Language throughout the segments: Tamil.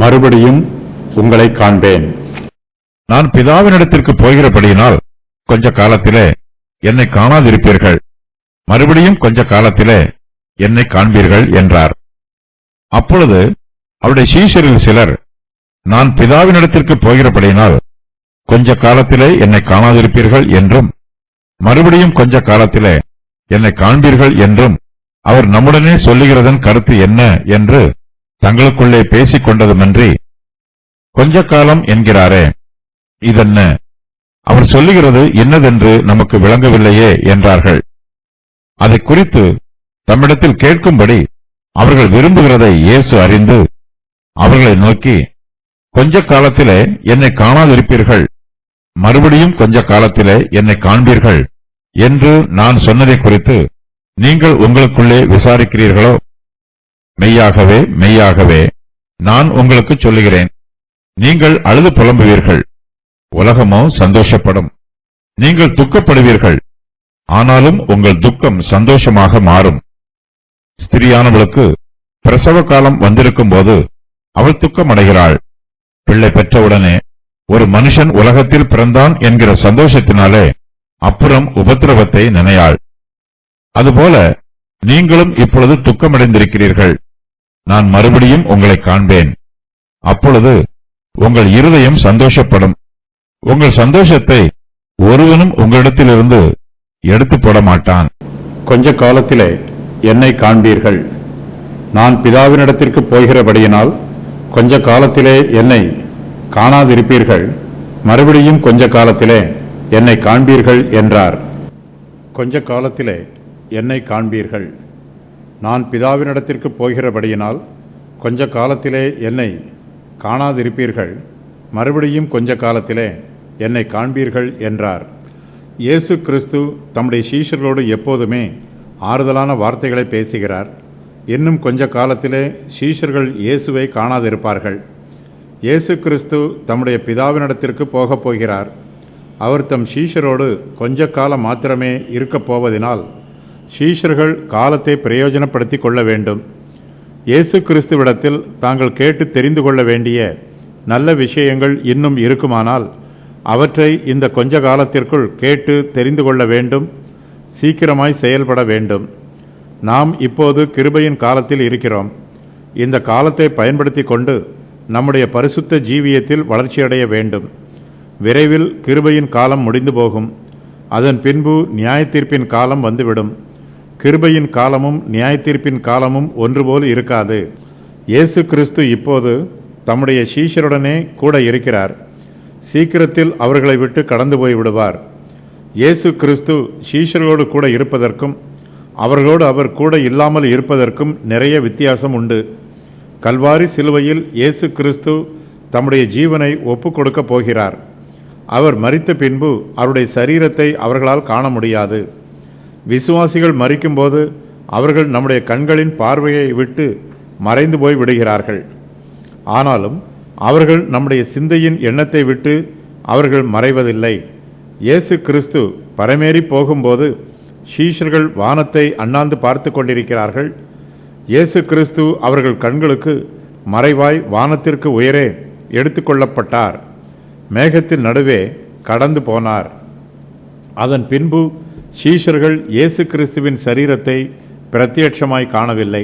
மறுபடியும் உங்களை காண்பேன். நான் பிதாவினிடத்திற்கு போகிறபடியினால் கொஞ்ச காலத்திலே என்னை காணாதிருப்பீர்கள், மறுபடியும் கொஞ்ச காலத்திலே என்னை காண்பீர்கள் என்றார். அப்பொழுது அவருடைய சீஷரில் சிலர், நான் பிதாவினிடத்திற்கு போகிறபடியினால் கொஞ்ச காலத்திலே என்னை காணாதிருப்பீர்கள் என்றும், மறுபடியும் கொஞ்ச காலத்திலே என்னை காண்பீர்கள் என்றும் அவர் நம்முடனே சொல்லுகிறதன் கருத்து என்ன என்று தங்களுக்குள்ளே பேசிக் கொண்டதுமன்றி, கொஞ்ச காலம் என்கிறாரே, இதென்ன, அவர் சொல்லுகிறது என்னதென்று நமக்கு விளங்கவில்லையே என்றார்கள். அதை குறித்து தம்மிடத்தில் கேட்கும்படி அவர்கள் விரும்புகிறதை இயேசு அறிந்து அவர்களை நோக்கி, கொஞ்ச காலத்திலே என்னை காணாதிருப்பீர்கள், மறுபடியும் கொஞ்ச காலத்திலே என்னை காண்பீர்கள் என்று நான் சொன்னதை குறித்து நீங்கள் உங்களுக்குள்ளே விசாரிக்கிறீர்களோ? மெய்யாகவே மெய்யாகவே நான் உங்களுக்கு சொல்லுகிறேன், நீங்கள் அழுது புலம்புவீர்கள், உலகமோ சந்தோஷப்படும். நீங்கள் துக்கப்படுவீர்கள், ஆனாலும் உங்கள் துக்கம் சந்தோஷமாக மாறும். ஸ்திரியானவளுக்கு பிரசவ காலம் வந்திருக்கும் போது அவள் துக்கமடைகிறாள். பிள்ளை பெற்றவுடனே ஒரு மனுஷன் உலகத்தில் பிறந்தான் என்கிற சந்தோஷத்தினாலே அப்புறம் உபத்திரவத்தை நினையாள். அதுபோல நீங்களும் இப்பொழுது துக்கமடைந்திருக்கிறீர்கள். நான் மறுபடியும் உங்களை காண்பேன். அப்பொழுது உங்கள் இருதயம் சந்தோஷப்படும். உங்கள் சந்தோஷத்தை ஒருவனும் உங்களிடத்திலிருந்து எடுத்து போட மாட்டான். கொஞ்ச காலத்திலே என்னை காண்பீர்கள். நான் பிதாவினிடத்திற்கு போகிறபடியினால் கொஞ்ச காலத்திலே என்னை காணாதிருப்பீர்கள், மறுபடியும் கொஞ்ச காலத்திலே என்னை காண்பீர்கள் என்றார். கொஞ்ச காலத்திலே என்னை காண்பீர்கள். நான் பிதாவினிடத்திற்கு போகிறபடியினால் கொஞ்ச காலத்திலே என்னை காணாதிருப்பீர்கள், மறுபடியும் கொஞ்ச காலத்திலே என்னை காண்பீர்கள் என்றார். இயேசு கிறிஸ்து தம்முடைய சீஷர்களோடு எப்போதுமே ஆறுதலான வார்த்தைகளை பேசுகிறார். இன்னும் கொஞ்ச காலத்திலே சீஷர்கள் இயேசுவை காணாதிருப்பார்கள். இயேசு கிறிஸ்து தம்முடைய பிதாவினிடத்திற்கு போகப் போகிறார். அவர் தம் சீஷரோடு கொஞ்ச காலம் மாத்திரமே இருக்கப் போவதினால் சீஷர்கள் காலத்தை பிரயோஜனப்படுத்தி கொள்ள வேண்டும். இயேசு கிறிஸ்துவிடத்தில் தாங்கள் கேட்டு தெரிந்து கொள்ள வேண்டிய நல்ல விஷயங்கள் இன்னும் இருக்குமானால் அவற்றை இந்த கொஞ்ச காலத்திற்குள் கேட்டு தெரிந்து கொள்ள வேண்டும். சீக்கிரமாய் செயல்பட வேண்டும். நாம் இப்போது கிருபையின் காலத்தில் இருக்கிறோம். இந்த காலத்தை பயன்படுத்தி கொண்டு நம்முடைய பரிசுத்த ஜீவியத்தில் வளர்ச்சியடைய வேண்டும். விரைவில் கிருபையின் காலம் முடிந்து போகும். அதன் பின்பு நியாயத்தீர்ப்பின் காலம் வந்துவிடும். கிருபையின் காலமும் நியாயத்தீர்ப்பின் காலமும் ஒன்றுபோல் இருக்காது. இயேசு கிறிஸ்து இப்போது தம்முடைய சீஷருடனே கூட இருக்கிறார். சீக்கிரத்தில் அவர்களை விட்டு கடந்து போய் விடுவார். இயேசு கிறிஸ்து சீஷர்களோடு கூட இருப்பதற்கும் அவர்களோடு அவர் கூட இல்லாமல் இருப்பதற்கும் நிறைய வித்தியாசம் உண்டு. கல்வாரி சிலுவையில் இயேசு கிறிஸ்து தம்முடைய ஜீவனை ஒப்புக் கொடுக்கப் போகிறார். அவர் மரித்த பின்பு அவருடைய சரீரத்தை அவர்களால் காண முடியாது. விசுவாசிகள் மரிக்கும்போது அவர்கள் நம்முடைய கண்களின் பார்வையை விட்டு மறைந்து போய் விடுகிறார்கள். ஆனாலும் அவர்கள் நம்முடைய சிந்தையின் எண்ணத்தை விட்டு அவர்கள் மறைவதில்லை. இயேசு கிறிஸ்து பரமேறி போகும்போது சீஷர்கள் வானத்தை அண்ணாந்து பார்த்து கொண்டிருக்கிறார்கள். இயேசு கிறிஸ்து அவர்கள் கண்களுக்கு மறைவாய் வானத்திற்கு உயரே எடுத்துக்கொள்ளப்பட்டார். மேகத்தின் நடுவே கடந்து போனார். அதன் பின்பு சீஷர்கள் இயேசு கிறிஸ்துவின் சரீரத்தை பிரத்யட்சமாய் காணவில்லை.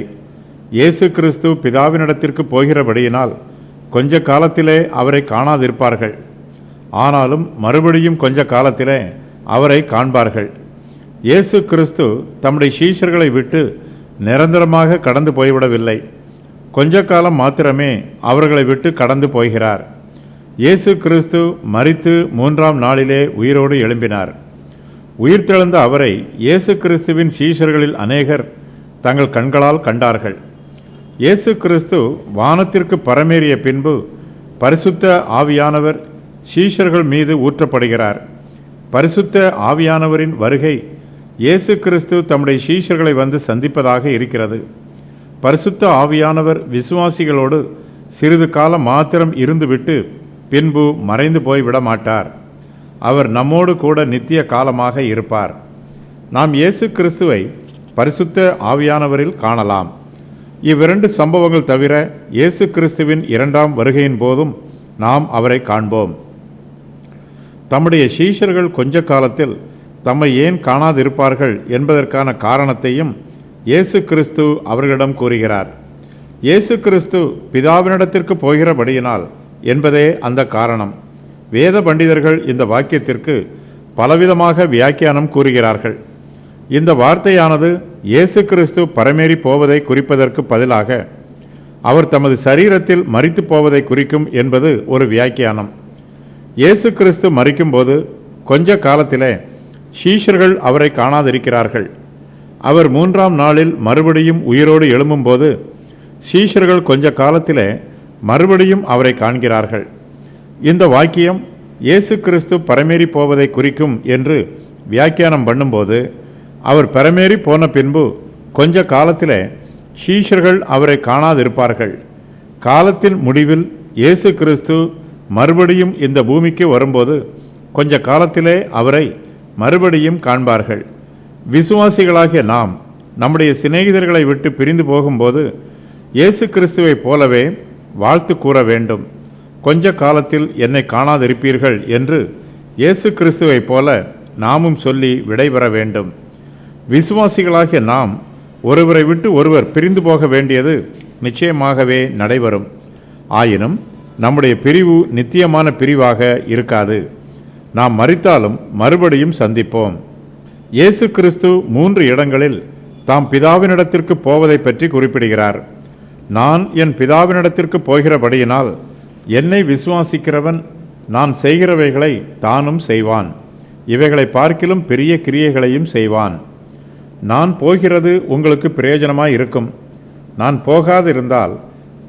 இயேசு கிறிஸ்து பிதாவினிடத்திற்கு போகிறபடியினால் கொஞ்ச காலத்திலே அவரை காணாதிருப்பார்கள். ஆனாலும் மறுபடியும் கொஞ்ச காலத்திலே அவரை காண்பார்கள். இயேசு கிறிஸ்து தம்முடைய சீஷர்களை விட்டு நிரந்தரமாக கடந்து போய்விடவில்லை. கொஞ்ச காலம் மாத்திரமே அவர்களை விட்டு கடந்து போகிறார். இயேசு கிறிஸ்து மரித்து 3ஆம் நாளிலே உயிரோடு எழும்பினார். உயிர்த்தெழுந்த அவரை இயேசு கிறிஸ்துவின் சீஷர்களில் அநேகர் தங்கள் கண்களால் கண்டார்கள். இயேசு கிறிஸ்து வானத்திற்கு பரமேறிய பின்பு பரிசுத்த ஆவியானவர் சீஷர்கள் மீது ஊற்றப்படுகிறார். பரிசுத்த ஆவியானவரின் வருகை இயேசு கிறிஸ்து தம்முடைய சீஷர்களை வந்து சந்திப்பதாக இருக்கிறது. பரிசுத்த ஆவியானவர் விசுவாசிகளோடு சிறிது காலம் மாத்திரம் இருந்துவிட்டு பின்பு மறைந்து போய்விட மாட்டார். அவர் நம்மோடு கூட நித்திய காலமாக இருப்பார். நாம் இயேசு கிறிஸ்துவை பரிசுத்த ஆவியானவரில் காணலாம். இவ்விரண்டு சம்பவங்கள் தவிர இயேசு கிறிஸ்துவின் இரண்டாம் வருகையின் போதும் நாம் அவரை காண்போம். தம்முடைய சீஷர்கள் கொஞ்ச காலத்தில் தம்மை ஏன் காணாதிருப்பார்கள் என்பதற்கான காரணத்தையும் இயேசு கிறிஸ்து அவர்களிடம் கூறுகிறார். இயேசு கிறிஸ்து பிதாவினிடத்திற்கு போகிறபடியினால் என்பதே அந்த காரணம். வேத பண்டிதர்கள் இந்த வாக்கியத்திற்கு பலவிதமாக வியாக்கியானம் கூறுகிறார்கள். இந்த வார்த்தையானது இயேசு கிறிஸ்து பரமேறி போவதை குறிப்பதற்கு பதிலாக அவர் தமது சரீரத்தில் மரித்து போவதை குறிக்கும் என்பது ஒரு வியாக்கியானம். இயேசு கிறிஸ்து மரிக்கும்போது கொஞ்ச காலத்திலே சீஷர்கள் அவரை காணாதிருக்கிறார்கள். அவர் 3ஆம் நாளில் மறுபடியும் உயிரோடு எழும்பும்போது சீஷர்கள் கொஞ்ச காலத்திலே மறுபடியும் அவரை காண்கிறார்கள். இந்த வாக்கியம் இயேசு கிறிஸ்து பரமேறி போவதை குறிக்கும் என்று வியாக்கியானம் பண்ணும்போது அவர் பரமேறி போன பின்பு கொஞ்ச காலத்திலே சீஷர்கள் அவரை காணாதிருப்பார்கள். காலத்தின் முடிவில் இயேசு கிறிஸ்து மறுபடியும் இந்த பூமிக்கு வரும்போது கொஞ்ச காலத்திலே அவரை மறுபடியும் காண்பார்கள். விசுவாசிகளாகிய நாம் நம்முடைய சிநேகிதர்களை விட்டு பிரிந்து போகும்போது இயேசு கிறிஸ்துவை போலவே வாழ்த்து கூற வேண்டும். கொஞ்ச காலத்தில் என்னை காணாதிருப்பீர்கள் என்று இயேசு கிறிஸ்துவை போல நாமும் சொல்லி விடைபெற வேண்டும். விசுவாசிகளாகிய நாம் ஒருவரை விட்டு ஒருவர் பிரிந்து போக வேண்டியது நிச்சயமாகவே நடைபெறும். ஆயினும் நம்முடைய பிரிவு நித்தியமான பிரிவாக இருக்காது. நாம் மரித்தாலும் மறுபடியும் சந்திப்போம். இயேசு கிறிஸ்து 3 இடங்களில் தாம் பிதாவினிடத்திற்கு போவதை பற்றி குறிப்பிடுகிறார். நான் என் பிதாவினிடத்திற்கு போகிறபடியினால் என்னை விசுவாசிக்கிறவன் நான் செய்கிறவைகளை தானும் செய்வான், இவைகளை பார்க்கிலும் பெரிய கிரியைகளையும் செய்வான். நான் போகிறது உங்களுக்கு பிரயோஜனமாய் இருக்கும். நான் போகாதிருந்தால்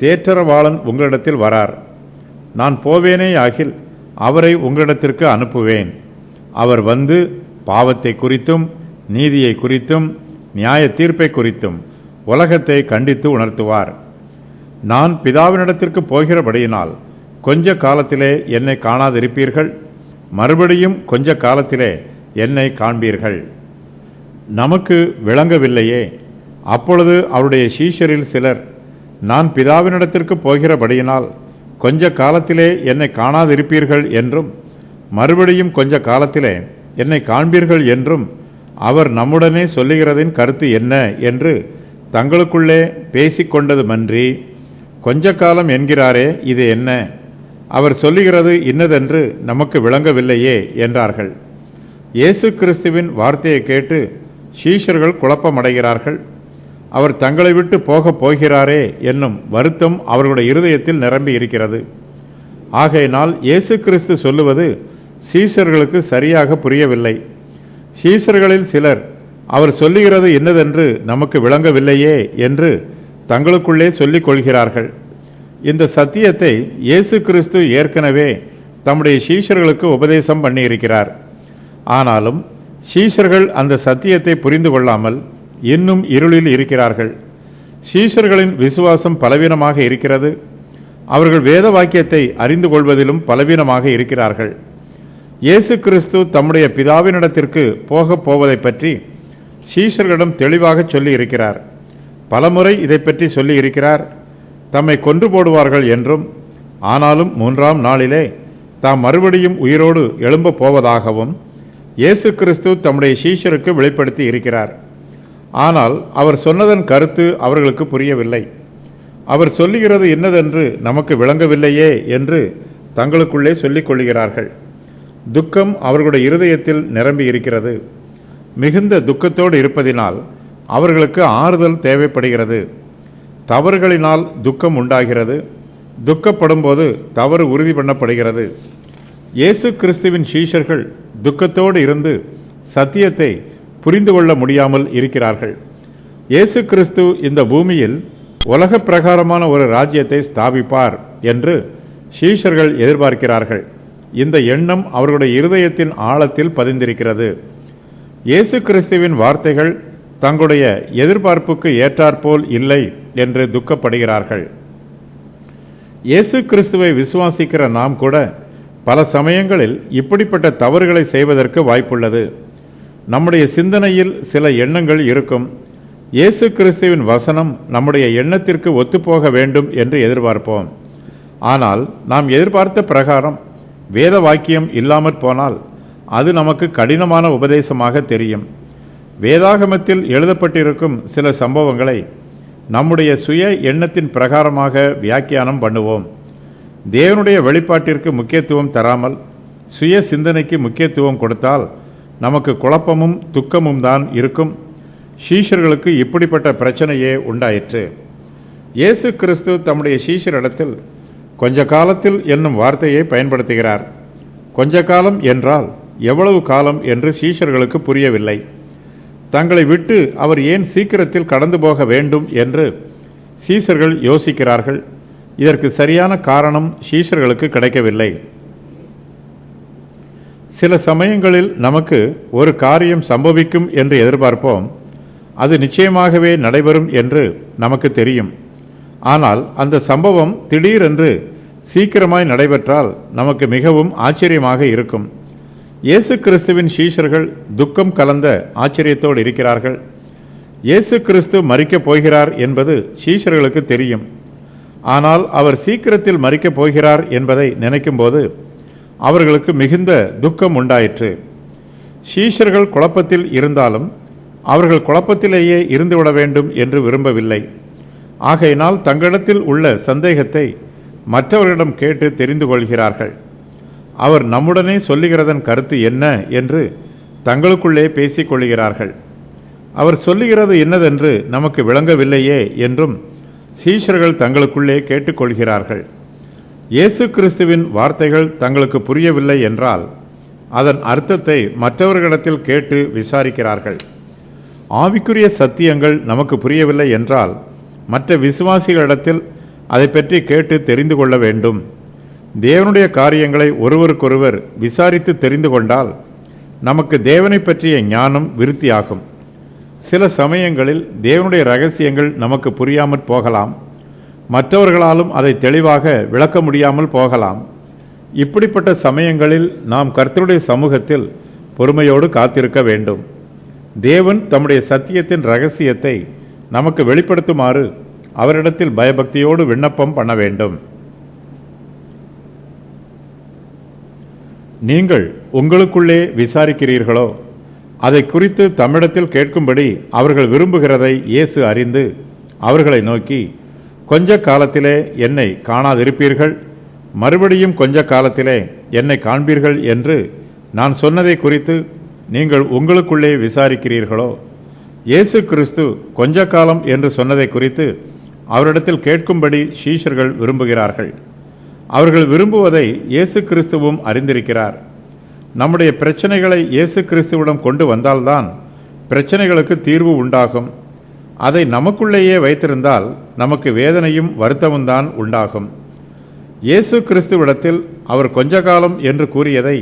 தேற்றரவாளன் உங்களிடத்தில் வரார். நான் போவேனே ஆகில் அவரை உங்களிடத்திற்கு அனுப்புவேன். அவர் வந்து பாவத்தை குறித்தும் நீதியை குறித்தும் நியாய தீர்ப்பை குறித்தும் உலகத்தை கண்டித்து உணர்த்துவார். நான் பிதாவினிடத்திற்கு போகிறபடியினால் கொஞ்ச காலத்திலே என்னை காணாதிருப்பீர்கள், மறுபடியும் கொஞ்ச காலத்திலே என்னை காண்பீர்கள். நமக்கு விளங்கவில்லையே. அப்பொழுது அவருடைய சீஷரில் சிலர், நான் பிதாவினிடத்திற்கு போகிறபடியினால் கொஞ்ச காலத்திலே என்னை காணாதிருப்பீர்கள் என்றும் மறுபடியும் கொஞ்ச காலத்திலே என்னை காண்பீர்கள் என்றும் அவர் நம்முடனே சொல்லுகிறதின் கருத்து என்ன என்று தங்களுக்குள்ளே பேசிக்கொண்டதுமன்றி, கொஞ்ச காலம் என்கிறாரே, இது என்ன? அவர் சொல்லுகிறது இன்னதென்று நமக்கு விளங்கவில்லையே என்றார்கள். இயேசு கிறிஸ்துவின் வார்த்தையை கேட்டு சீஷர்கள் குழப்பமடைகிறார்கள். அவர் தங்களை விட்டு போகப் போகிறாரே என்னும் வருத்தம் அவர்களுடைய இருதயத்தில் நிரம்பி இருக்கிறது. ஆகையினால் இயேசு கிறிஸ்து சொல்லுவது சீஷர்களுக்கு சரியாக புரியவில்லை. சீஷர்களில் சிலர் அவர் சொல்லுகிறது என்னதென்று நமக்கு விளங்கவில்லையே என்று தங்களுக்குள்ளே சொல்லிக் கொள்கிறார்கள். இந்த சத்தியத்தை இயேசு கிறிஸ்து ஏற்கனவே தம்முடைய சீஷர்களுக்கு உபதேசம் பண்ணியிருக்கிறார். ஆனாலும் சீஷர்கள் அந்த சத்தியத்தை புரிந்து கொள்ளாமல் இன்னும் இருளில் இருக்கிறார்கள். சீஷர்களின் விசுவாசம் பலவீனமாக இருக்கிறது. அவர்கள் வேத வாக்கியத்தை அறிந்து கொள்வதிலும் பலவீனமாக இருக்கிறார்கள். இயேசு கிறிஸ்து தம்முடைய பிதாவினிடத்திற்கு போகப் போவதை பற்றி சீஷர்களிடம் தெளிவாக சொல்லி இருக்கிறார். பலமுறை இதை பற்றி சொல்லி இருக்கிறார். தம்மை கொன்று போடுவார்கள் என்றும், ஆனாலும் 3ஆம் நாளிலே தாம் மறுபடியும் உயிரோடு எழும்பப் போவதாகவும் இயேசு கிறிஸ்து தம்முடைய சீஷருக்கு வெளிப்படுத்தி இருக்கிறார். ஆனால் அவர் சொன்னதன் கருத்து அவர்களுக்கு புரியவில்லை. அவர் சொல்லுகிறது என்னதென்று நமக்கு விளங்கவில்லையே என்று தங்களுக்குள்ளே சொல்லிக் கொள்கிறார்கள். துக்கம் அவர்களுடைய இருதயத்தில் நிரம்பி இருக்கிறது. மிகுந்த துக்கத்தோடு இருப்பதினால் அவர்களுக்கு ஆறுதல் தேவைப்படுகிறது. தவறுகளினால் துக்கம் உண்டாகிறது. துக்கப்படும் போது தவறு உறுதி பண்ணப்படுகிறது. இயேசு கிறிஸ்துவின் சீஷர்கள் துக்கத்தோடு இருந்து சத்தியத்தை புரிந்து கொள்ள முடியாமல் இருக்கிறார்கள். இயேசு கிறிஸ்து இந்த பூமியில் உலக பிரகாரமான ஒரு ராஜ்யத்தை ஸ்தாபிப்பார் என்று சீஷர்கள் எதிர்பார்க்கிறார்கள். இந்த எண்ணம் அவர்களுடைய இருதயத்தின் ஆழத்தில் பதிந்திருக்கிறது. இயேசு கிறிஸ்துவின் வார்த்தைகள் தங்களுடைய எதிர்பார்ப்புக்கு ஏற்றாற்போல் இல்லை என்று துக்கப்படுகிறார்கள். இயேசு கிறிஸ்துவை விசுவாசிக்கிற நாம் கூட பல சமயங்களில் இப்படிப்பட்ட தவறுகளை செய்வதற்கு வாய்ப்புள்ளது. நம்முடைய சிந்தனையில் சில எண்ணங்கள் இருக்கும். இயேசு கிறிஸ்துவின் வசனம் நம்முடைய எண்ணத்திற்கு ஒத்துப்போக வேண்டும் என்று எதிர்பார்ப்போம். ஆனால் நாம் எதிர்பார்த்த பிரகாரம் வேத வாக்கியம் இல்லாமற் போனால் அது நமக்கு கடினமான உபதேசமாக தெரியும். வேதாகமத்தில் எழுதப்பட்டிருக்கும் சில சம்பவங்களை நம்முடைய சுய எண்ணத்தின் பிரகாரமாக வியாக்கியானம் பண்ணுவோம். தேவனுடைய வெளிப்பாட்டிற்கு முக்கியத்துவம் தராமல் சுய சிந்தனைக்கு முக்கியத்துவம் கொடுத்தால் நமக்கு குழப்பமும் துக்கமும் தான் இருக்கும். சீஷர்களுக்கு இப்படிப்பட்ட பிரச்சனையே உண்டாயிற்று. இயேசு கிறிஸ்து தம்முடைய சீஷரிடத்தில் கொஞ்ச காலத்தில் என்னும் வார்த்தையை பயன்படுத்துகிறார். கொஞ்ச காலம் என்றால் எவ்வளவு காலம் என்று சீஷர்களுக்கு புரியவில்லை. தங்களை விட்டு அவர் ஏன் சீக்கிரத்தில் கடந்து போக வேண்டும் என்று சீஷர்கள் யோசிக்கிறார்கள். இதற்கு சரியான காரணம் சீஷர்களுக்கு கிடைக்கவில்லை. சில சமயங்களில் நமக்கு ஒரு காரியம் சம்பவிக்கும் என்று எதிர்பார்ப்போம். அது நிச்சயமாகவே நடைபெறும் என்று நமக்கு தெரியும். ஆனால் அந்த சம்பவம் திடீரென்று சீக்கிரமாய் நடைபெற்றால் நமக்கு மிகவும் ஆச்சரியமாக இருக்கும். இயேசு கிறிஸ்துவின் சீஷர்கள் துக்கம் கலந்த ஆச்சரியத்தோடு இருக்கிறார்கள். இயேசு கிறிஸ்து மரிக்கப் போகிறார் என்பது சீஷர்களுக்கு தெரியும். ஆனால் அவர் சீக்கிரத்தில் மரிக்கப் போகிறார் என்பதை நினைக்கும்போது அவர்களுக்கு மிகுந்த துக்கம் உண்டாயிற்று. சீஷர்கள் குழப்பத்தில் இருந்தாலும் அவர்கள் குழப்பத்திலேயே இருந்துவிட வேண்டும் என்று விரும்பவில்லை. ஆகையினால் தங்களிடத்தில் உள்ள சந்தேகத்தை மற்றவர்களிடம் கேட்டு தெரிந்து கொள்கிறார்கள். அவர் நம்முடனே சொல்லுகிறதன் கருத்து என்ன என்று தங்களுக்குள்ளே பேசிக் கொள்கிறார்கள். அவர் சொல்லுகிறது என்னதென்று நமக்கு விளங்கவில்லையே என்றும் சீஷர்கள் தங்களுக்குள்ளே கேட்டுக்கொள்கிறார்கள். இயேசு கிறிஸ்துவின் வார்த்தைகள் தங்களுக்கு புரியவில்லை என்றால் அதன் அர்த்தத்தை மற்றவர்களிடத்தில் கேட்டு விசாரிக்கிறார்கள். ஆவிக்குரிய சத்தியங்கள் நமக்கு புரியவில்லை என்றால் மற்ற விசுவாசிகளிடத்தில் அதை பற்றி கேட்டு தெரிந்து கொள்ள வேண்டும். தேவனுடைய காரியங்களை ஒருவருக்கொருவர் விசாரித்து தெரிந்து கொண்டால் நமக்கு தேவனை பற்றிய ஞானம் விருத்தியாகும். சில சமயங்களில் தேவனுடைய ரகசியங்கள் நமக்கு புரியாமற் போகலாம். மற்றவர்களாலும் அதை தெளிவாக விளக்க முடியாமல் போகலாம். இப்படிப்பட்ட சமயங்களில் நாம் கர்த்தருடைய சமூகத்தில் பொறுமையோடு காத்திருக்க வேண்டும். தேவன் தம்முடைய சத்தியத்தின் ரகசியத்தை நமக்கு வெளிப்படுத்துமாறு அவரிடத்தில் பயபக்தியோடு விண்ணப்பம் பண்ண வேண்டும். நீங்கள் உங்களுக்குள்ளே விசாரிக்கிறீர்களோ அதை குறித்து தம்மிடத்தில் கேட்கும்படி அவர்கள் விரும்புகிறதை இயேசு அறிந்து அவர்களை நோக்கி, கொஞ்ச காலத்திலே என்னை காணாதிருப்பீர்கள், மறுபடியும் கொஞ்ச காலத்திலே என்னை காண்பீர்கள் என்று நான் சொன்னதை குறித்து நீங்கள் உங்களுக்குள்ளே விசாரிக்கிறீர்களோ? இயேசு கிறிஸ்து கொஞ்ச காலம் என்று சொன்னதை குறித்து அவரிடத்தில் கேட்கும்படி சீஷர்கள் விரும்புகிறார்கள். அவர்கள் விரும்புவதை இயேசு கிறிஸ்துவும் அறிந்திருக்கிறார். நம்முடைய பிரச்சனைகளை இயேசு கிறிஸ்துவிடம் கொண்டு வந்தால்தான் பிரச்சனைகளுக்கு தீர்வு உண்டாகும். அதை நமக்குள்ளேயே வைத்திருந்தால் நமக்கு வேதனையும் வருத்தமும் தான் உண்டாகும். இயேசு கிறிஸ்துவிடத்தில் அவர் கொஞ்ச காலம் என்று கூறியதை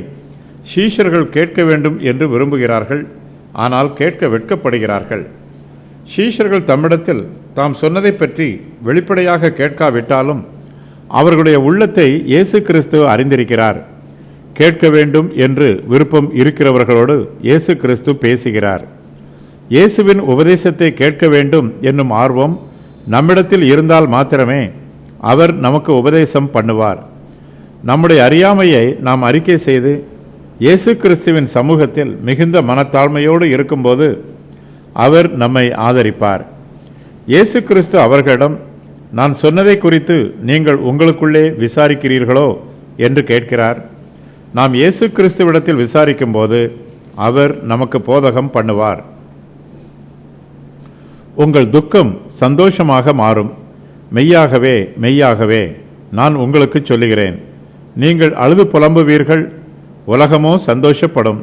சீஷர்கள் கேட்க வேண்டும் என்று விரும்புகிறார்கள். ஆனால் கேட்க வெட்கப்படுகிறார்கள். சீஷர்கள் தம்மிடத்தில் தாம் சொன்னதை பற்றி வெளிப்படையாக கேட்காவிட்டாலும் அவர்களுடைய உள்ளத்தை இயேசு கிறிஸ்து அறிந்திருக்கிறார். கேட்க வேண்டும் என்று விருப்பம் இருக்கிறவர்களோடு இயேசு கிறிஸ்து பேசுகிறார். இயேசுவின் உபதேசத்தை கேட்க வேண்டும் என்னும் ஆர்வம் நம்மிடத்தில் இருந்தால் மாத்திரமே அவர் நமக்கு உபதேசம் பண்ணுவார். நம்முடைய அறியாமையை நாம் அறிக்கை செய்து இயேசு கிறிஸ்துவின் சமூகத்தில் மிகுந்த மனத்தாழ்மையோடு இருக்கும்போது அவர் நம்மை ஆதரிப்பார். இயேசு கிறிஸ்து அவர்களிடம், நான் சொன்னதை குறித்து நீங்கள் உங்களுக்குள்ளே விசாரிக்கிறீர்களோ என்று கேட்கிறார். நாம் இயேசு கிறிஸ்துவிடத்தில் விசாரிக்கும் போது அவர் நமக்கு போதகம் பண்ணுவார். உங்கள் துக்கம் சந்தோஷமாக மாறும். மெய்யாகவே மெய்யாகவே நான் உங்களுக்கு சொல்லுகிறேன், நீங்கள் அழுது புலம்புவீர்கள், உலகமோ சந்தோஷப்படும்.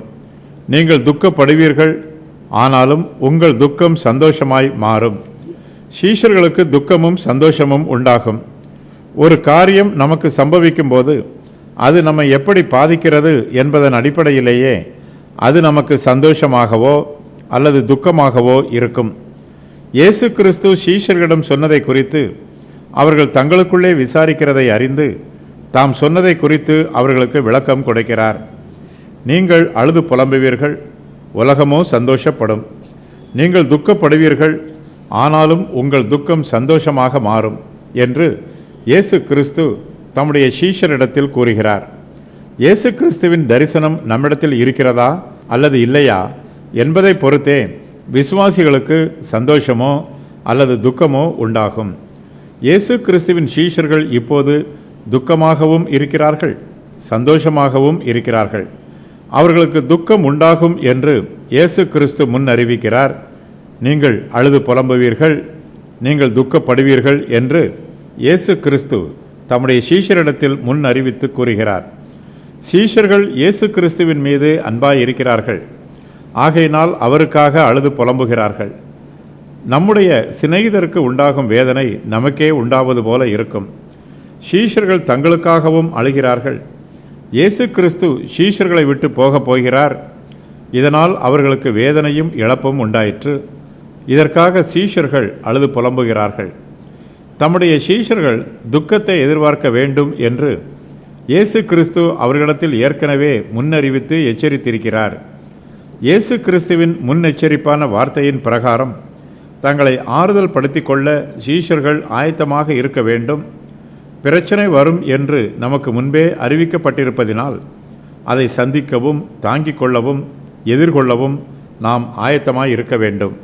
நீங்கள் துக்கப்படுவீர்கள், ஆனாலும் உங்கள் துக்கம் சந்தோஷமாய் மாறும். சீஷர்களுக்கு துக்கமும் சந்தோஷமும் உண்டாகும். ஒரு காரியம் நமக்கு சம்பவிக்கும் போது அது நம்மை எப்படி பாதிக்கிறது என்பதன் அடிப்படையிலேயே அது நமக்கு சந்தோஷமாகவோ அல்லது துக்கமாகவோ இருக்கும். இயேசு கிறிஸ்து சீஷர்களிடம் சொன்னதை குறித்து அவர்கள் தங்களுக்குள்ளே விசாரிக்கிறதை அறிந்து தாம் சொன்னதை குறித்து அவர்களுக்கு விளக்கம் கொடுக்கிறார். நீங்கள் அழுது புலம்புவீர்கள், உலகமோ சந்தோஷப்படும். நீங்கள் துக்கப்படுவீர்கள், ஆனாலும் உங்கள் துக்கம் சந்தோஷமாக மாறும் என்று இயேசு கிறிஸ்து தம்முடைய சீஷரிடத்தில் கூறுகிறார். இயேசு கிறிஸ்துவின் தரிசனம் நம்மிடத்தில் இருக்கிறதா அல்லது இல்லையா என்பதை பொறுத்தே விசுவாசிகளுக்கு சந்தோஷமோ அல்லது துக்கமோ உண்டாகும். இயேசு கிறிஸ்துவின் சீஷர்கள் இப்போது துக்கமாகவும் இருக்கிறார்கள், சந்தோஷமாகவும் இருக்கிறார்கள். அவர்களுக்கு துக்கம் உண்டாகும் என்று இயேசு கிறிஸ்து முன் அறிவிக்கிறார். நீங்கள் அழுது புலம்புவீர்கள், நீங்கள் துக்கப்படுவீர்கள் என்று இயேசு கிறிஸ்து தம்முடைய சீஷரிடத்தில் முன் அறிவித்து கூறுகிறார். சீஷர்கள் இயேசு கிறிஸ்துவின் மீது அன்பாய் இருக்கிறார்கள். ஆகையினால் அவருக்காக அழுது புலம்புகிறார்கள். நம்முடைய சிநேகிதருக்கு உண்டாகும் வேதனை நமக்கே உண்டாவது போல இருக்கும். சீஷர்கள் தங்களுக்காகவும் அழுகிறார்கள். இயேசு கிறிஸ்து சீஷர்களை விட்டு போகப் போகிறார். இதனால் அவர்களுக்கு வேதனையும் இழப்பும் உண்டாயிற்று. இதற்காக சீஷர்கள் அழுது புலம்புகிறார்கள். தம்முடைய சீஷர்கள் துக்கத்தை எதிர்பார்க்க வேண்டும் என்று இயேசு கிறிஸ்து அவர்களிடத்தில் ஏற்கனவே முன்னறிவித்து எச்சரித்திருக்கிறார். இயேசு கிறிஸ்துவின் முன்னெச்சரிப்பான வார்த்தையின் பிரகாரம் தங்களை ஆறுதல் படுத்திக் கொள்ள சீஷர்கள் ஆயத்தமாக இருக்க வேண்டும். பிரச்சனை வரும் என்று நமக்கு முன்பே அறிவிக்கப்பட்டிருப்பதினால் அதை சந்திக்கவும் தாங்கிக் கொள்ளவும் எதிர்கொள்ளவும் நாம் ஆயத்தமாய் இருக்க வேண்டும்.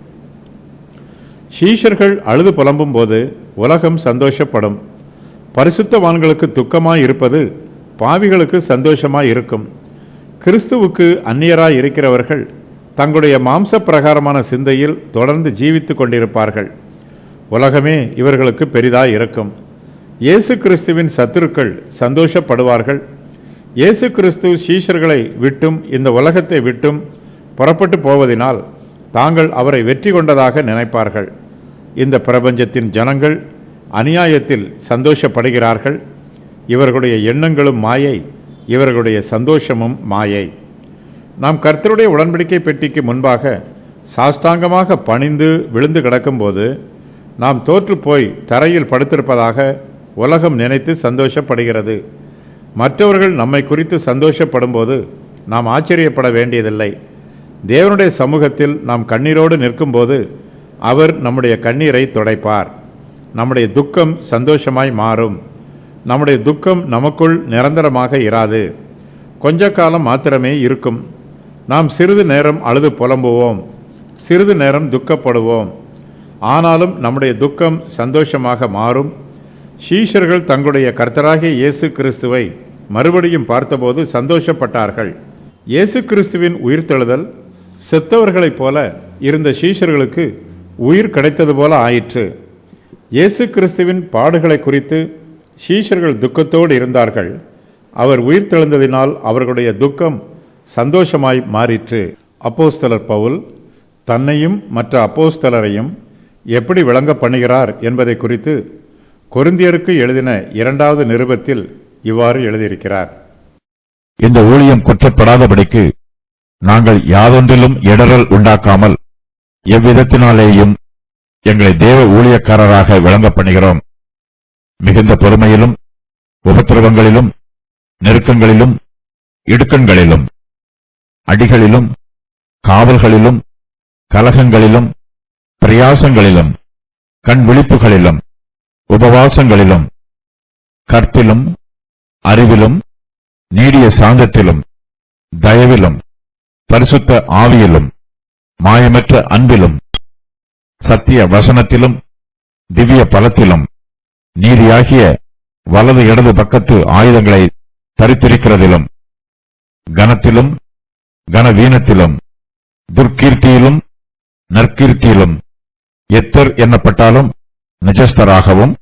சீஷர்கள் அழுது புலம்பும் போது உலகம் சந்தோஷப்படும். பரிசுத்தவான்களுக்கு துக்கமாய் இருப்பது பாவிகளுக்கு சந்தோஷமாய் இருக்கும். கிறிஸ்துவுக்கு அந்நியராய் இருக்கிறவர்கள் தங்களுடைய மாம்ச பிரகாரமான சிந்தையில் தொடர்ந்து ஜீவித்து கொண்டிருப்பார்கள். உலகமே இவர்களுக்கு பெரிதாய் இருக்கும். இயேசு கிறிஸ்துவின் சத்துருக்கள் சந்தோஷப்படுவார்கள். இயேசு கிறிஸ்து சீஷர்களை விட்டும் இந்த உலகத்தை விட்டும் புறப்பட்டு போவதினால் தாங்கள் அவரை வெற்றி கொண்டதாக நினைப்பார்கள். இந்த பிரபஞ்சத்தின் ஜனங்கள் அநியாயத்தில் சந்தோஷப்படுகிறார்கள். இவர்களுடைய எண்ணங்களும் மாயை, இவர்களுடைய சந்தோஷமும் மாயை. நாம் கர்த்தருடைய உடன்படிக்கை பெட்டிக்கு முன்பாக சாஷ்டாங்கமாக பணிந்து விழுந்து கிடக்கும்போது நாம் தோற்று போய் தரையில் படுத்திருப்பதாக உலகம் நினைத்து சந்தோஷப்படுகிறது. மற்றவர்கள் நம்மை குறித்து சந்தோஷப்படும்போது நாம் ஆச்சரியப்பட வேண்டியதில்லை. தேவனுடைய சமூகத்தில் நாம் கண்ணீரோடு நிற்கும்போது அவர் நம்முடைய கண்ணீரை துடைப்பார். நம்முடைய துக்கம் சந்தோஷமாய் மாறும். நம்முடைய துக்கம் நமக்குள் நிரந்தரமாக இராது, கொஞ்ச காலம் மாத்திரமே இருக்கும். நாம் சிறிது நேரம் அழுது புலம்புவோம், சிறிது நேரம் துக்கப்படுவோம். ஆனாலும் நம்முடைய துக்கம் சந்தோஷமாக மாறும். சீஷர்கள் தங்களுடைய கர்த்தராகிய இயேசு கிறிஸ்துவை மறுபடியும் பார்த்தபோது சந்தோஷப்பட்டார்கள். இயேசு கிறிஸ்துவின் உயிர்த்தெழுதல் செத்தவர்களைப் போல இருந்த சீஷர்களுக்கு உயிர் கிடைத்தது போல ஆயிற்று. இயேசு கிறிஸ்துவின் பாடுகளை குறித்து சீஷர்கள் துக்கத்தோடு இருந்தார்கள். அவர் உயிர்த்தெழுந்ததினால் அவர்களுடைய துக்கம் சந்தோஷமாய் மாறிற்று. அப்போஸ்தலர் பவுல் தன்னையும் மற்ற அப்போஸ்தலரையும் எப்படி விளங்க பண்ணுகிறார் என்பதை குறித்து கொரிந்தியருக்கு எழுதின 2வது நிருபத்தில் இவ்வாறு எழுதியிருக்கிறார். இந்த ஊழியம் குற்றப்படாதபடிக்கு நாங்கள் யாதொன்றிலும் இடரல் உண்டாக்காமல் எவ்விதத்தினாலேயும் எங்களை தேவ ஊழியக்காரராக விளங்க பண்ணுகிறோம். மிகுந்த பொறுமையிலும் உபத்திரவங்களிலும் நெருக்கங்களிலும் இடுக்கண்களிலும் அடிகளிலும் காவல்களிலும் கலகங்களிலும் பிரயாசங்களிலும் கண் விழிப்புகளிலும் உபவாசங்களிலும் கற்பிலும் அறிவிலும் நீடிய சாந்தத்திலும் தயவிலும் பரிசுத்த ஆவியிலும் மாயமற்ற அன்பிலும் சத்திய வசனத்திலும் திவ்ய பலத்திலும் நீதியாகிய வலது இடது பக்கத்து ஆயுதங்களை தரித்திருக்கிறதிலும் கனத்திலும் கனவீனத்திலும் துர்க்கீர்த்தியிலும் நற்கீர்த்தியிலும் எத்தர் எண்ணப்பட்டாலும் நிஜஸ்தராகவும்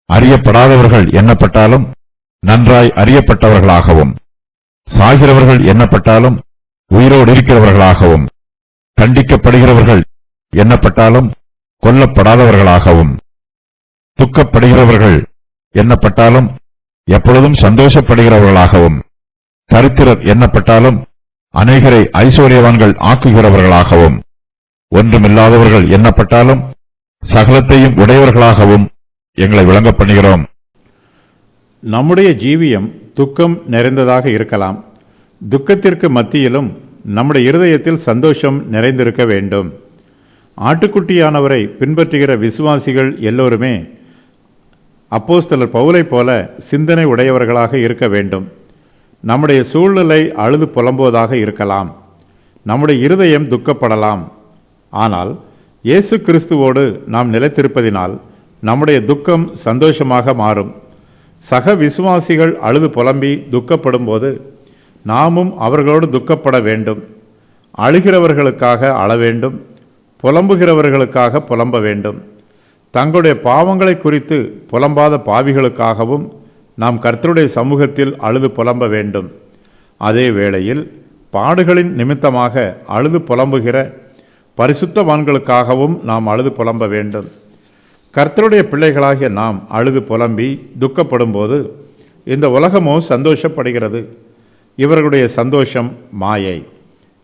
அறியப்படாதவர்கள் எண்ணப்பட்டாலும் நன்றாய் அறியப்பட்டவர்களாகவும் சாகிறவர்கள் எண்ணப்பட்டாலும் உயிரோடு இருக்கிறவர்களாகவும் தண்டிக்கப்படுகிறவர்கள் எண்ணப்பட்டாலும் கொல்லப்படாதவர்களாகவும் துக்கப்படுகிறவர்கள் எண்ணப்பட்டாலும் எப்பொழுதும் சந்தோஷப்படுகிறவர்களாகவும் தரித்திரர் எண்ணப்பட்டாலும் அநேகரை ஐஸ்வர்யவான்கள் ஆக்குகிறவர்களாகவும் ஒன்றுமில்லாதவர்கள் எண்ணப்பட்டாலும் சகலத்தையும் உடையவர்களாகவும் எங்களை விளங்க பண்ணுகிறோம். நம்முடைய ஜீவியம் துக்கம் நிறைந்ததாக இருக்கலாம். துக்கத்திற்கு மத்தியிலும் நம்முடைய இருதயத்தில் சந்தோஷம் நிறைந்திருக்க வேண்டும். ஆட்டுக்குட்டியானவரை பின்பற்றுகிற விசுவாசிகள் எல்லோருமே அப்போஸ்தலர் பவுலைப் போல சிந்தனை உடையவர்களாக இருக்க வேண்டும். நம்முடைய சூழ்நிலை அழுது புலம்போதாக இருக்கலாம், நம்முடைய இருதயம் துக்கப்படலாம். ஆனால் இயேசு கிறிஸ்துவோடு நாம் நிலைத்திருப்பதினால் நம்முடைய துக்கம் சந்தோஷமாக மாறும். சக விசுவாசிகள் அழுது புலம்பி துக்கப்படும் போது நாமும் அவர்களோடு துக்கப்பட வேண்டும். அழுகிறவர்களுக்காக அழ வேண்டும், புலம்புகிறவர்களுக்காக புலம்ப வேண்டும். தங்களுடைய பாவங்களை குறித்து புலம்பாத பாவிகளுக்காகவும் நாம் கர்த்தருடைய சமூகத்தில் அழுது புலம்ப வேண்டும். அதே வேளையில் பாடுகளின் நிமித்தமாக அழுது புலம்புகிற பரிசுத்தவான்களுக்காகவும் நாம் அழுது புலம்ப வேண்டும். கர்த்தருடைய பிள்ளைகளாகிய நாம் அழுது புலம்பி துக்கப்படும் போது இந்த உலகமோ சந்தோஷப்படுகிறது. இவர்களுடைய சந்தோஷம் மாயை,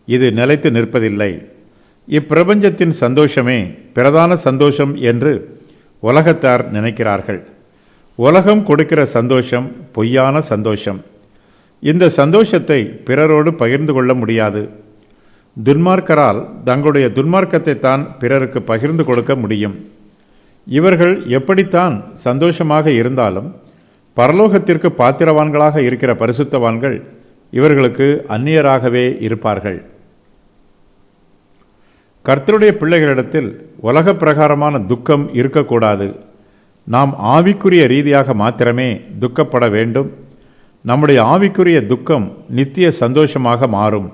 இது நிலைத்து நிற்பதில்லை. இப்பிரபஞ்சத்தின் சந்தோஷமே பிரதான சந்தோஷம் என்று உலகத்தார் நினைக்கிறார்கள். உலகம் கொடுக்கிற சந்தோஷம் பொய்யான சந்தோஷம். இந்த சந்தோஷத்தை பிறரோடு பகிர்ந்து கொள்ள முடியாது. துன்மார்க்கரால் தங்களுடைய துன்மார்க்கத்தை தான் பிறருக்கு பகிர்ந்து கொடுக்க முடியும். இவர்கள் எப்படித்தான் சந்தோஷமாக இருந்தாலும் பரலோகத்திற்கு பாத்திரவான்களாக இருக்கிற பரிசுத்தவான்கள் இவர்களுக்கு அந்நியராகவே இருப்பார்கள். கர்த்தருடைய பிள்ளைகளிடத்தில் உலக பிரகாரமான துக்கம் இருக்கக்கூடாது. நாம் ஆவிக்குரிய ரீதியாக மாத்திரமே துக்கப்பட வேண்டும். நம்முடைய ஆவிக்குரிய துக்கம் நித்திய சந்தோஷமாக மாறும்.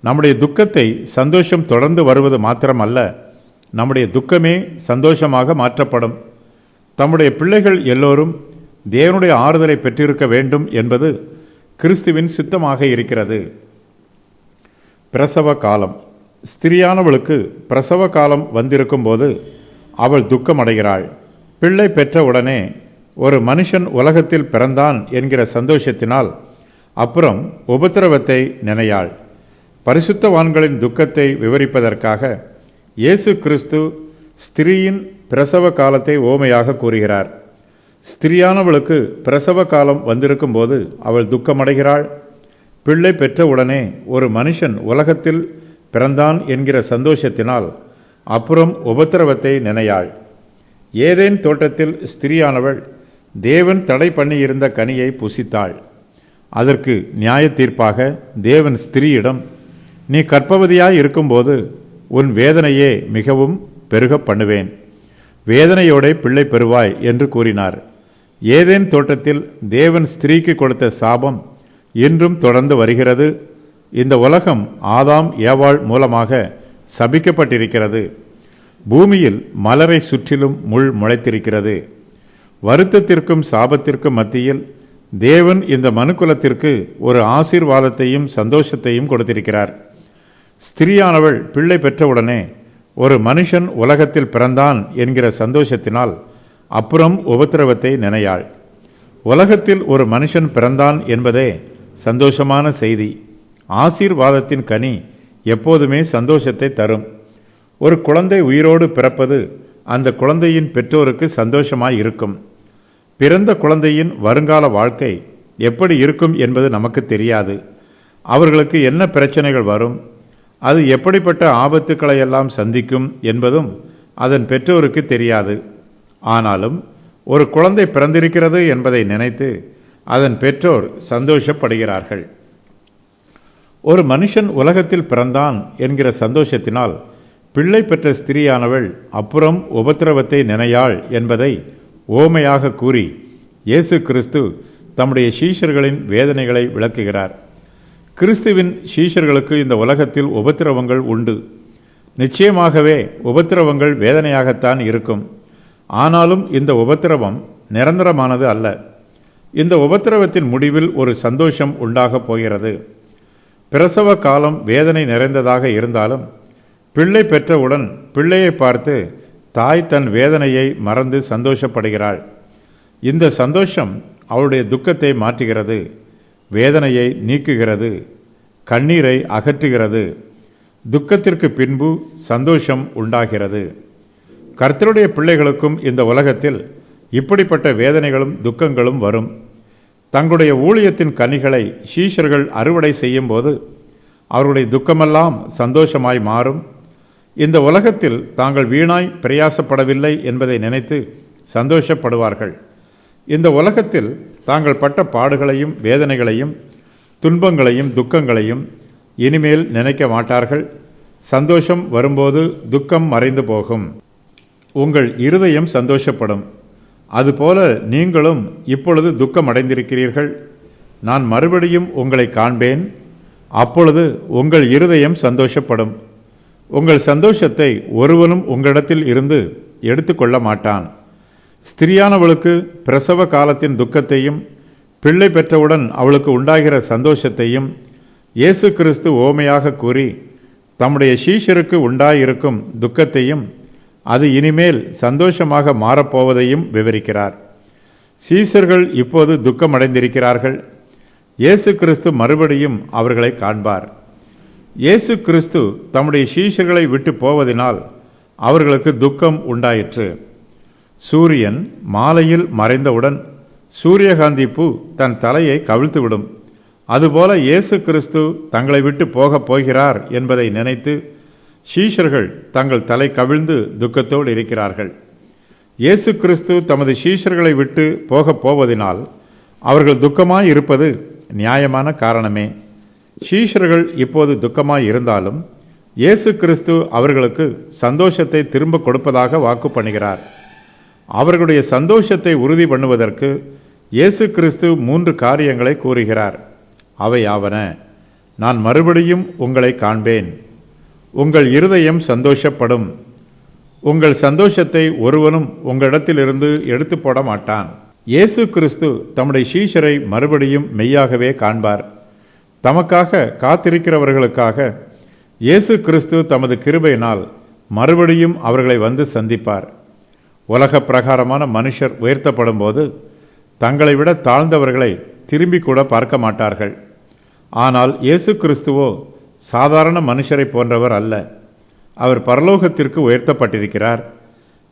நம்முடைய துக்கத்தை சந்தோஷம் தொடர்ந்து வருவது மாத்திரமல்ல, நம்முடைய துக்கமே சந்தோஷமாக மாற்றப்படும். தம்முடைய பிள்ளைகள் எல்லோரும் தேவனுடைய ஆறுதலை பெற்றிருக்க வேண்டும் என்பது கிறிஸ்துவின் சித்தமாக இருக்கிறது. பிரசவ காலம். ஸ்திரியானவளுக்கு பிரசவ காலம் வந்திருக்கும் போது அவள் துக்கமடைகிறாள். பிள்ளை பெற்ற உடனே ஒரு மனுஷன் உலகத்தில் பிறந்தான் என்கிற சந்தோஷத்தினால் அப்புறம் உபத்திரவத்தை நினையாள். பரிசுத்தவான்களின் துக்கத்தை விவரிப்பதற்காக இயேசு கிறிஸ்து ஸ்திரீயின் பிரசவ காலத்தை ஓமையாக கூறுகிறார். ஸ்திரியானவளுக்கு பிரசவ காலம் வந்திருக்கும் போது அவள் துக்கமடைகிறாள். பிள்ளை பெற்ற உடனே ஒரு மனுஷன் உலகத்தில் பிறந்தான் என்கிற சந்தோஷத்தினால் அப்புறம் உபத்திரவத்தை நினையாள். ஏதேன் தோட்டத்தில் ஸ்திரியானவள் தேவன் தடை பண்ணியிருந்த கனியை புசித்தாள். அதற்கு நியாய தீர்ப்பாக தேவன் ஸ்திரீயிடம், நீ கர்ப்பவதியாய் இருக்கும்போது உன் வேதனையே மிகவும் பெருக பண்ணுவேன், வேதனையோட பிள்ளை பெறுவாய் என்று கூறினார். ஏதேன் தோட்டத்தில் தேவன் ஸ்திரீக்கு கொடுத்த சாபம் இன்றும் தொடர்ந்து வருகிறது. இந்த உலகம் ஆதாம் ஏவாள் மூலமாக சபிக்கப்பட்டிருக்கிறது. பூமியில் மலரை சுற்றிலும் முள் முளைத்திருக்கிறது. வருத்தத்திற்கும் சாபத்திற்கும் மத்தியில் தேவன் இந்த மனுக்குலத்திற்கு ஒரு ஆசீர்வாதத்தையும் சந்தோஷத்தையும் கொடுத்திருக்கிறார். ஸ்திரியானவள் பிள்ளை பெற்றவுடனே ஒரு மனுஷன் உலகத்தில் பிறந்தான் என்கிற சந்தோஷத்தினால் அப்புறம் உபத்திரவத்தை நினையாள். உலகத்தில் ஒரு மனுஷன் பிறந்தான் என்பதே சந்தோஷமான செய்தி. ஆசீர்வாதத்தின் கனி எப்போதுமே சந்தோஷத்தை தரும். ஒரு குழந்தை உயிரோடு பிறப்பது அந்த குழந்தையின் பெற்றோருக்கு சந்தோஷமாய் இருக்கும். பிறந்த குழந்தையின் வருங்கால வாழ்க்கை எப்படி இருக்கும் என்பது நமக்கு தெரியாது. அவர்களுக்கு என்ன பிரச்சனைகள் வரும், அது எப்படிப்பட்ட ஆபத்துக்களை எல்லாம் சந்திக்கும் என்பதும் அதன் பெற்றோருக்கு தெரியாது. ஆனாலும் ஒரு குழந்தை பிறந்திருக்கிறது என்பதை நினைத்து அதன் பெற்றோர் சந்தோஷப்படுகிறார்கள். ஒரு மனுஷன் உலகத்தில் பிறந்தான் என்கிற சந்தோஷத்தினால் பிள்ளை பெற்ற ஸ்திரியானவள் அப்புறம் உபத்திரவத்தை நினையாள் என்பதை ஓமையாக கூறி இயேசு கிறிஸ்து தம்முடைய சீஷர்களின் வேதனைகளை விளக்குகிறார். கிறிஸ்துவின் சீஷர்களுக்கு இந்த உலகத்தில் உபத்திரவங்கள் உண்டு. நிச்சயமாகவே உபத்திரவங்கள் வேதனையாகத்தான் இருக்கும். ஆனாலும் இந்த உபத்திரவம் நிரந்தரமானது அல்ல. இந்த உபத்திரவத்தின் முடிவில் ஒரு சந்தோஷம் உண்டாகப் போகிறது. பிரசவ காலம் வேதனை நிறைந்ததாக இருந்தாலும் பிள்ளை பெற்றவுடன் பிள்ளையை பார்த்து தாய் தன் வேதனையை மறந்து சந்தோஷப்படுகிறாள். இந்த சந்தோஷம் அவளுடைய துக்கத்தை மாற்றுகிறது, வேதனையை நீக்குகிறது, கண்ணீரை அகற்றுகிறது. துக்கத்திற்கு பின்பு சந்தோஷம் உண்டாகிறது. கர்த்தருடைய பிள்ளைகளுக்கும் இந்த உலகத்தில் இப்படிப்பட்ட வேதனைகளும் துக்கங்களும் வரும். தங்களுடைய ஊழியத்தின் கனிகளை சீஷர்கள் அறுவடை செய்யும் போது அவருடைய துக்கமெல்லாம் சந்தோஷமாய் மாறும். இந்த உலகத்தில் தாங்கள் வீணாய் பிரயாசப்படவில்லை என்பதை நினைத்து சந்தோஷப்படுவார்கள். இந்த உலகத்தில் தாங்கள் பட்ட பாடுகளையும் வேதனைகளையும் துன்பங்களையும் துக்கங்களையும் இனிமேல் நினைக்க மாட்டார்கள். சந்தோஷம் வரும்போது துக்கம் மறைந்து போகும். உங்கள் இருதயம் சந்தோஷப்படும். அதுபோல நீங்களும் இப்பொழுது துக்கம் அடைந்திருக்கிறீர்கள். நான் மறுபடியும் உங்களை காண்பேன். அப்பொழுது உங்கள் இருதயம் சந்தோஷப்படும். உங்கள் சந்தோஷத்தை ஒருவனும் உங்களிடத்தில் இருந்து எடுத்துக்கொள்ள மாட்டான். ஸ்திரியானவளுக்கு பிரசவ காலத்தின் துக்கத்தையும் பிள்ளை பெற்றவுடன் அவளுக்கு உண்டாகிற சந்தோஷத்தையும் இயேசு கிறிஸ்து ஓமையாக கூறி தம்முடைய சீஷருக்கு உண்டாயிருக்கும் துக்கத்தையும் அது இனிமேல் சந்தோஷமாக மாறப்போவதையும் விவரிக்கிறார். சீஷர்கள் இப்போது துக்கமடைந்திருக்கிறார்கள். இயேசு கிறிஸ்து மறுபடியும் அவர்களை காண்பார். இயேசு கிறிஸ்து தம்முடைய சீஷர்களை விட்டு போவதினால் அவர்களுக்கு துக்கம் உண்டாயிற்று. சூரியன் மாலையில் மறைந்தவுடன் சூரியகாந்தி பூ தன் தலையை கவிழ்த்துவிடும். அதுபோல இயேசு கிறிஸ்து தங்களை விட்டு போகப் போகிறார் என்பதை நினைத்து சீஷர்கள் தங்கள் தலை கவிழ்ந்து துக்கத்தோடு இருக்கிறார்கள். இயேசு கிறிஸ்து தமது சீஷர்களை விட்டு போகப் போவதினால் அவர்கள் துக்கமாய் இருப்பது நியாயமான காரணமே. சீஷர்கள் இப்போது துக்கமாய் இருந்தாலும் இயேசு கிறிஸ்து அவர்களுக்கு சந்தோஷத்தை திரும்ப கொடுப்பதாக வாக்கு பண்ணுகிறார். அவர்களுடைய சந்தோஷத்தை உறுதி பண்ணுவதற்கு இயேசு கிறிஸ்து 3 காரியங்களை கூறுகிறார். அவையாவன: நான் மறுபடியும் உங்களை காண்பேன், உங்கள் இருதயம் சந்தோஷப்படும், உங்கள் சந்தோஷத்தை ஒருவனும் உங்களிடத்திலிருந்து எடுத்து போட மாட்டான். இயேசு கிறிஸ்து தம்முடைய சீஷரை மறுபடியும் மெய்யாகவே காண்பார். தமக்காக காத்திருக்கிறவர்களுக்காக இயேசு கிறிஸ்து தமது கிருபையினால் மறுபடியும் அவர்களை வந்து சந்திப்பார். உலக பிரகாரமான மனுஷர் உயர்த்தப்படும் போது தங்களை விட தாழ்ந்தவர்களை திரும்பி கூட பார்க்க மாட்டார்கள். ஆனால் இயேசு கிறிஸ்துவோ சாதாரண மனுஷரை போன்றவர் அல்ல. அவர் பரலோகத்திற்கு உயர்த்தப்பட்டிருக்கிறார்.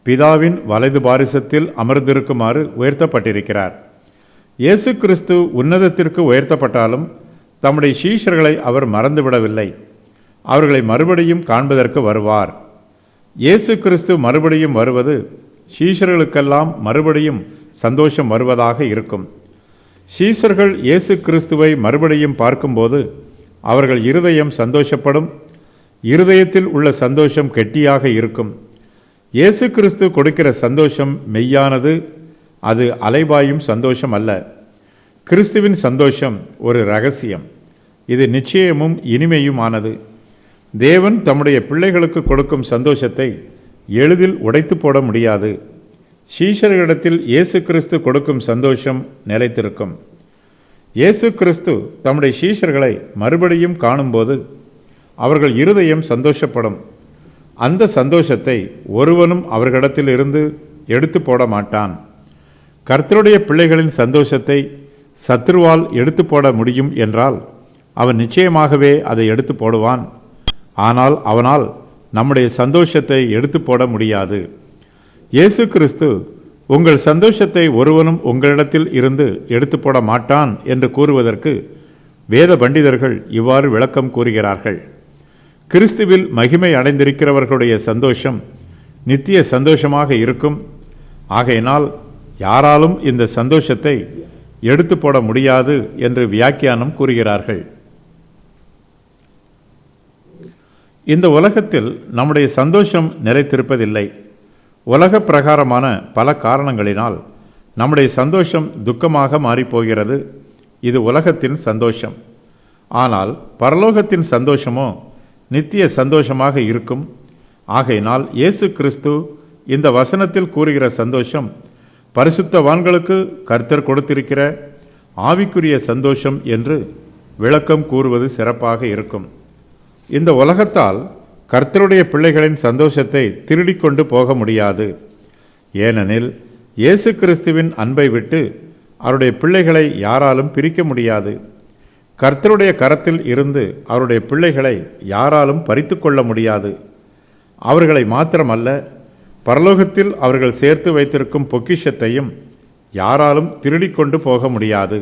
பிதாவின் வலது பாரிசத்தில் அமர்ந்திருக்குமாறு உயர்த்தப்பட்டிருக்கிறார். இயேசு கிறிஸ்து உன்னதத்திற்கு உயர்த்தப்பட்டாலும் தம்முடைய சீஷர்களை அவர் மறந்துவிடவில்லை. அவர்களை மறுபடியும் காண்பதற்கு வருவார். இயேசு கிறிஸ்து மறுபடியும் வருவது சீஷர்களுக்கெல்லாம் மறுபடியும் சந்தோஷம் வருவதாக இருக்கும். சீஷர்கள் இயேசு கிறிஸ்துவை மறுபடியும் பார்க்கும்போது அவர்கள் இருதயம் சந்தோஷப்படும். இருதயத்தில் உள்ள சந்தோஷம் கெட்டியாக இருக்கும். இயேசு கிறிஸ்து கொடுக்கிற சந்தோஷம் மெய்யானது. அது அலைபாயும் சந்தோஷம் அல்ல. கிறிஸ்துவின் சந்தோஷம் ஒரு இரகசியம். இது நிச்சயமும் இனிமையுமானது. தேவன் தம்முடைய பிள்ளைகளுக்கு கொடுக்கும் சந்தோஷத்தை எளிதில் உடைத்து போட முடியாது. சீஷர்களிடத்தில் இயேசு கிறிஸ்து கொடுக்கும் சந்தோஷம் நிலைத்திருக்கும். இயேசு கிறிஸ்து தம்முடைய சீஷர்களை மறுபடியும் காணும்போது அவர்கள் இருதயம் சந்தோஷப்படும். அந்த சந்தோஷத்தை ஒருவனும் அவர்களிடத்தில் இருந்து எடுத்து போட மாட்டான். கர்த்தருடைய பிள்ளைகளின் சந்தோஷத்தை சத்துருவால் எடுத்து போட முடியும் என்றால் அவன் நிச்சயமாகவே அதை எடுத்து போடுவான். ஆனால் அவனால் நம்முடைய சந்தோஷத்தை எடுத்து போட முடியாது. இயேசு கிறிஸ்து உங்கள் சந்தோஷத்தை ஒருவனும் உங்களிடத்தில் இருந்து எடுத்து போட மாட்டான் என்று கூறுவதற்கு வேத பண்டிதர்கள் இவ்வாறு விளக்கம் கூறுகிறார்கள். கிறிஸ்துவில் மகிமை அடைந்திருக்கிறவர்களுடைய சந்தோஷம் நித்திய சந்தோஷமாக இருக்கும். ஆகையினால் யாராலும் இந்த சந்தோஷத்தை எடுத்து போட முடியாது என்று வியாக்கியானம் கூறுகிறார்கள். இந்த உலகத்தில் நம்முடைய சந்தோஷம் நிலைத்திருப்பதில்லை. உலக பிரகாரமான பல காரணங்களினால் நம்முடைய சந்தோஷம் துக்கமாக மாறிப்போகிறது. இது உலகத்தின் சந்தோஷம். ஆனால் பரலோகத்தின் சந்தோஷமோ நித்திய சந்தோஷமாக இருக்கும். ஆகையினால் இயேசு கிறிஸ்து இந்த வசனத்தில் கூறுகிற சந்தோஷம் பரிசுத்தவான்களுக்கு கர்த்தர் கொடுத்திருக்கிற ஆவிக்குரிய சந்தோஷம் என்று விளக்கம் கூறுவது சிறப்பாக இருக்கும். இந்த உலகத்தால் கர்த்தருடைய பிள்ளைகளின் சந்தோஷத்தை திருடிக்கொண்டு போக முடியாது. ஏனெனில் இயேசு கிறிஸ்துவின் அன்பை விட்டு அவருடைய பிள்ளைகளை யாராலும் பிரிக்க முடியாது. கர்த்தருடைய கரத்தில் இருந்து அவருடைய பிள்ளைகளை யாராலும் பறித்து கொள்ள முடியாது. அவர்களை மாத்திரமல்ல, பரலோகத்தில் அவர்கள் சேர்த்து வைத்திருக்கும் பொக்கிஷத்தையும் யாராலும் திருடிக்கொண்டு போக முடியாது.